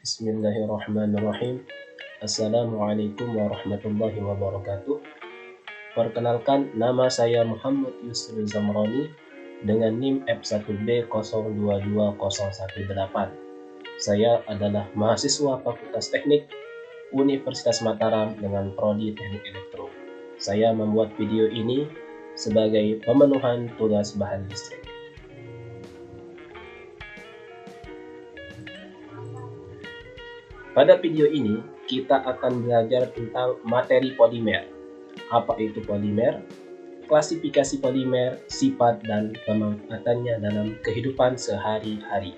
Bismillahirrahmanirrahim. Assalamualaikum warahmatullahi wabarakatuh. Perkenalkan, nama saya Muhammad Yusril Zamroni dengan NIM F1B022018. Saya adalah mahasiswa Fakultas Teknik Universitas Mataram dengan prodi Teknik Elektro. Saya membuat video ini sebagai pemenuhan tugas bahan listrik. Pada video ini, kita akan belajar tentang materi polimer. Apa itu polimer? Klasifikasi polimer, sifat dan pemanfaatannya dalam kehidupan sehari-hari.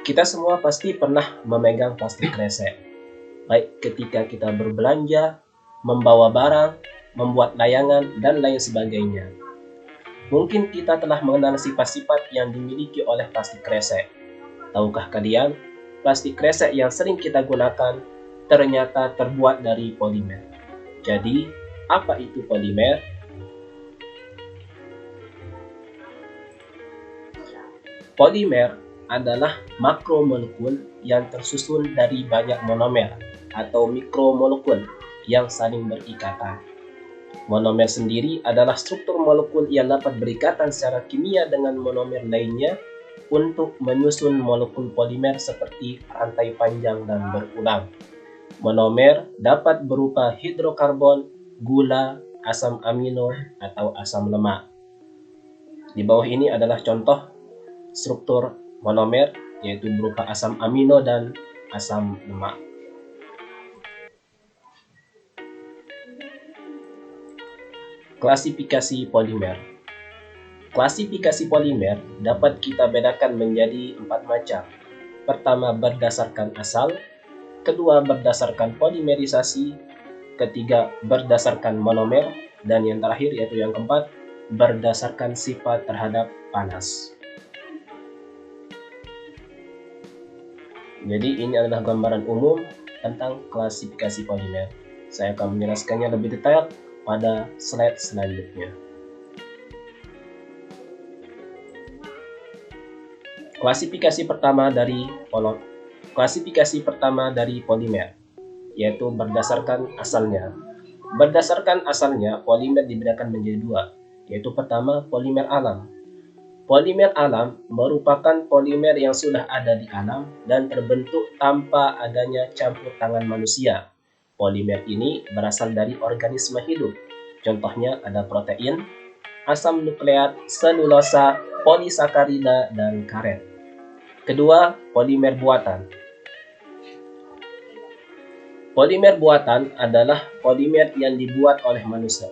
Kita semua pasti pernah memegang plastik kresek, baik ketika kita berbelanja, membawa barang, membuat layangan, dan lain sebagainya. Mungkin kita telah mengenal sifat-sifat yang dimiliki oleh plastik kresek. Tahukah kalian, plastik kresek yang sering kita gunakan ternyata terbuat dari polimer. Jadi, apa itu polimer? Polimer adalah makromolekul yang tersusun dari banyak monomer atau mikromolekul yang saling berikatan. Monomer sendiri adalah struktur molekul yang dapat berikatan secara kimia dengan monomer lainnya untuk menyusun molekul polimer seperti rantai panjang dan berulang. Monomer dapat berupa hidrokarbon, gula, asam amino, atau asam lemak. Di bawah ini adalah contoh struktur monomer, yaitu berupa asam amino dan asam lemak. Klasifikasi polimer. Klasifikasi polimer dapat kita bedakan menjadi 4 macam. Pertama, berdasarkan asal. Kedua, berdasarkan polimerisasi. Ketiga, berdasarkan monomer. Dan yang terakhir, yaitu yang keempat, berdasarkan sifat terhadap panas. Jadi ini adalah gambaran umum tentang klasifikasi polimer. Saya akan menjelaskannya lebih detail pada slide selanjutnya. Klasifikasi pertama dari polimer, yaitu berdasarkan asalnya. Berdasarkan asalnya, polimer dibedakan menjadi dua, yaitu pertama, polimer alam. Polimer alam merupakan polimer yang sudah ada di alam dan terbentuk tanpa adanya campur tangan manusia. Polimer ini berasal dari organisme hidup. Contohnya ada protein, asam nukleat, selulosa, polisakarida, dan karet. Kedua, polimer buatan. Polimer buatan adalah polimer yang dibuat oleh manusia.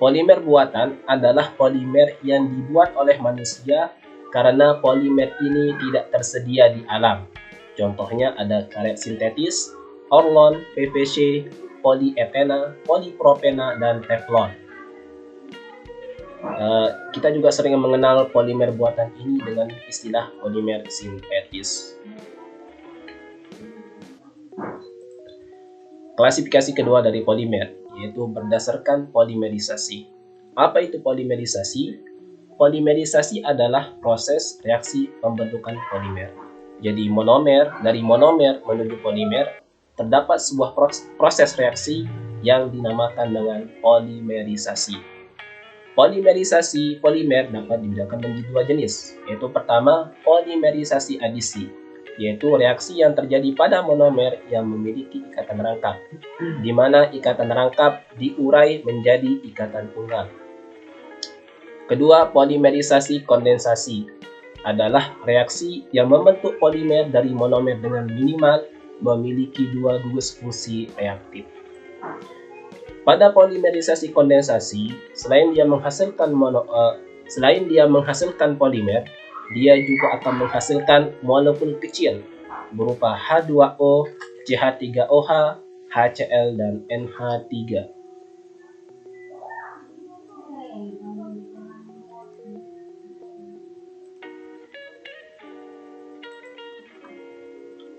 Polimer buatan adalah polimer yang dibuat oleh manusia karena polimer ini tidak tersedia di alam. Contohnya ada karet sintetis, orlon, PVC, polietena, polipropena, dan teflon. Kita juga sering mengenal polimer buatan ini dengan istilah polimer sintetis. Klasifikasi kedua dari polimer, yaitu berdasarkan polimerisasi. Apa itu polimerisasi? Polimerisasi adalah proses reaksi pembentukan polimer. Jadi dari monomer menuju polimer, terdapat sebuah proses reaksi yang dinamakan dengan polimerisasi. Polimerisasi polimer dapat dibedakan menjadi dua jenis, yaitu pertama, polimerisasi adisi, yaitu reaksi yang terjadi pada monomer yang memiliki ikatan rangkap, di mana ikatan rangkap diurai menjadi ikatan tunggal. Kedua, polimerisasi kondensasi adalah reaksi yang membentuk polimer dari monomer dengan minimal memiliki dua gugus fungsi reaktif. Pada polimerisasi kondensasi, selain dia menghasilkan polimer, dia juga akan menghasilkan molekul kecil berupa H2O, CH3OH, HCl, dan NH3.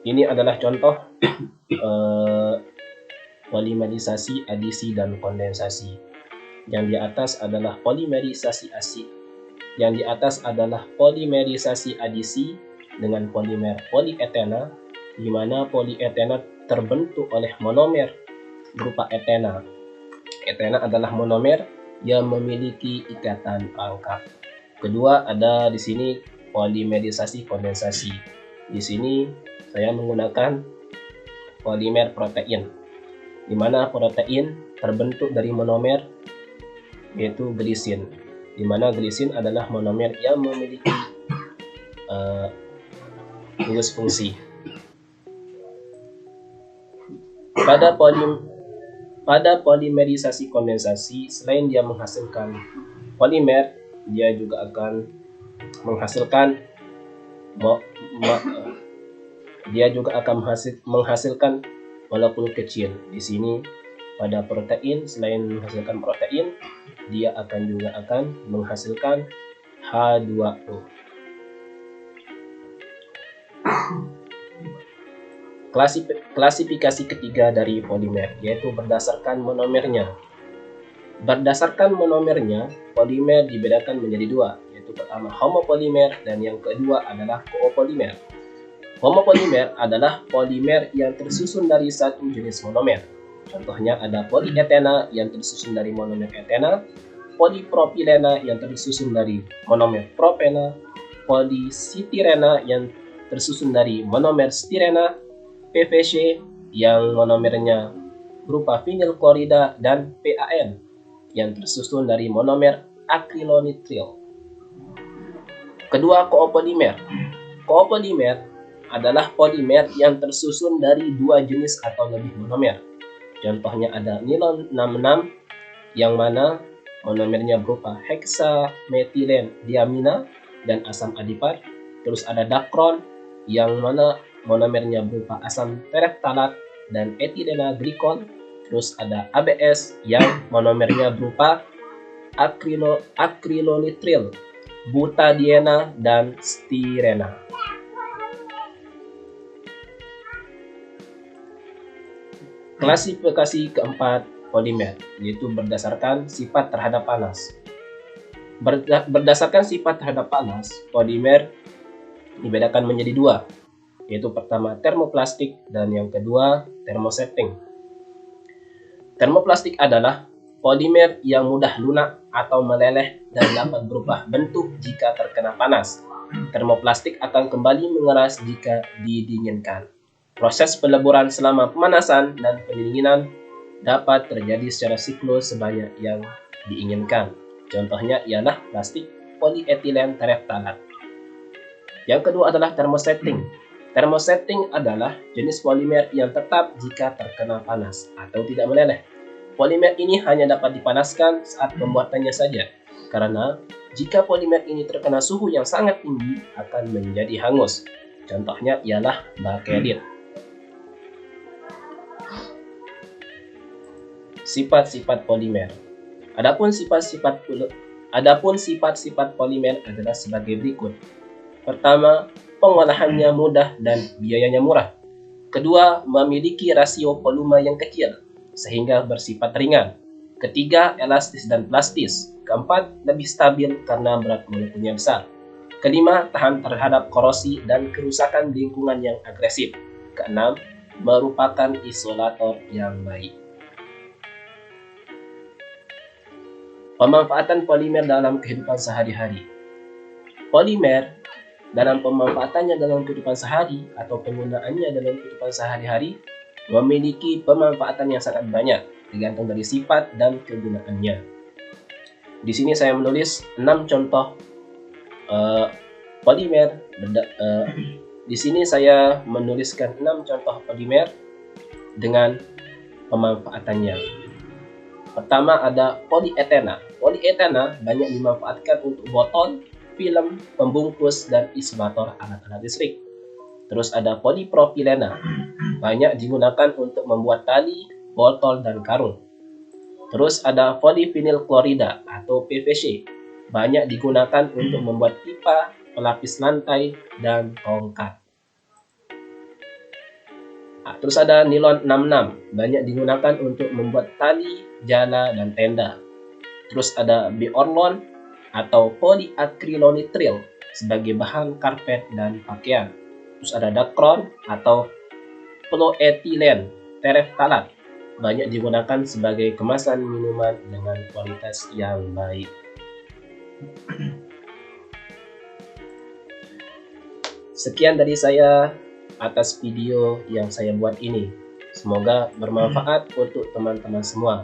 Ini adalah contoh polimerisasi adisi dan kondensasi. Yang di atas adalah polimerisasi asid. Yang di atas adalah polimerisasi adisi dengan polimer polietena, di mana polietena terbentuk oleh monomer berupa etena. Etena adalah monomer yang memiliki ikatan rangkap. Kedua, ada di sini polimerisasi kondensasi. Di sini saya menggunakan polimer protein, di mana protein terbentuk dari monomer yaitu glisin, di mana glisin adalah monomer yang memiliki tugas fungsi. Pada polimerisasi kondensasi, selain dia menghasilkan polimer, dia juga akan menghasilkan molekul kecil. Di sini pada protein, selain menghasilkan protein, dia juga akan menghasilkan H2O. Klasifikasi ketiga dari polimer, yaitu berdasarkan monomernya. Berdasarkan monomernya, polimer dibedakan menjadi dua, yaitu pertama homopolimer dan yang kedua adalah koopolimer. Homopolimer adalah polimer yang tersusun dari satu jenis monomer. Contohnya ada polietena yang tersusun dari monomer etena, polipropilena yang tersusun dari monomer propena, polistirena yang tersusun dari monomer stirena, PVC yang monomernya berupa vinyl klorida, dan PAN yang tersusun dari monomer akrilonitril. Kedua, koopolimer. Koopolimer adalah polimer yang tersusun dari dua jenis atau lebih monomer. Contohnya ada nilon 66 yang mana monomernya berupa heksametilen diamina dan asam adipar. Terus ada dacron yang mana monomernya berupa asam tereftalat dan etilena glikol. Terus ada ABS yang monomernya berupa akrilonitril, butadiena, dan stirena. Klasifikasi keempat polimer, yaitu berdasarkan sifat terhadap panas. Berdasarkan sifat terhadap panas, polimer dibedakan menjadi dua, yaitu pertama termoplastik dan yang kedua termosetting. Termoplastik adalah polimer yang mudah lunak atau meleleh dan dapat berubah bentuk jika terkena panas. Termoplastik akan kembali mengeras jika didinginkan. Proses peleburan selama pemanasan dan pendinginan dapat terjadi secara siklus sebanyak yang diinginkan. Contohnya ialah plastik polietilen tereftalat. Yang kedua adalah termosetting. Termosetting adalah jenis polimer yang tetap jika terkena panas atau tidak meleleh. Polimer ini hanya dapat dipanaskan saat pembuatannya saja, karena jika polimer ini terkena suhu yang sangat tinggi akan menjadi hangus. Contohnya ialah bakelit. Sifat-sifat polimer. Adapun sifat-sifat polimer adalah sebagai berikut. Pertama, pengolahannya mudah dan biayanya murah. Kedua, memiliki rasio volume yang kecil sehingga bersifat ringan. Ketiga, elastis dan plastis. Keempat, lebih stabil karena berat molekulnya besar. Kelima, tahan terhadap korosi dan kerusakan lingkungan yang agresif. Keenam, merupakan isolator yang baik. Pemanfaatan polimer dalam kehidupan sehari-hari. Polimer dalam pemanfaatannya dalam kehidupan sehari atau penggunaannya dalam kehidupan sehari-hari memiliki pemanfaatan yang sangat banyak, tergantung dari sifat dan kegunaannya. Di sini saya menulis 6 contoh polimer. Di sini saya menuliskan 6 contoh polimer dengan pemanfaatannya. Pertama ada polietena. Polietena banyak dimanfaatkan untuk botol, film, pembungkus, dan isolator alat-alat listrik. Terus ada polipropilena. Banyak digunakan untuk membuat tali, botol, dan karung. Terus ada polivinyl klorida atau PVC. Banyak digunakan untuk membuat pipa, pelapis lantai, dan tongkat. Terus ada nilon 66, banyak digunakan untuk membuat tali, jala, dan tenda. Terus ada biorlon atau polyacrylonitrile sebagai bahan karpet dan pakaian. Terus ada dakron atau polyethylene tereftalat, banyak digunakan sebagai kemasan minuman dengan kualitas yang baik. Sekian dari saya atas video yang saya buat ini. Semoga bermanfaat untuk teman-teman semua.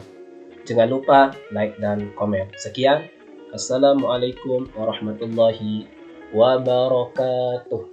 Jangan lupa like dan komen. Sekian. Assalamualaikum warahmatullahi wabarakatuh.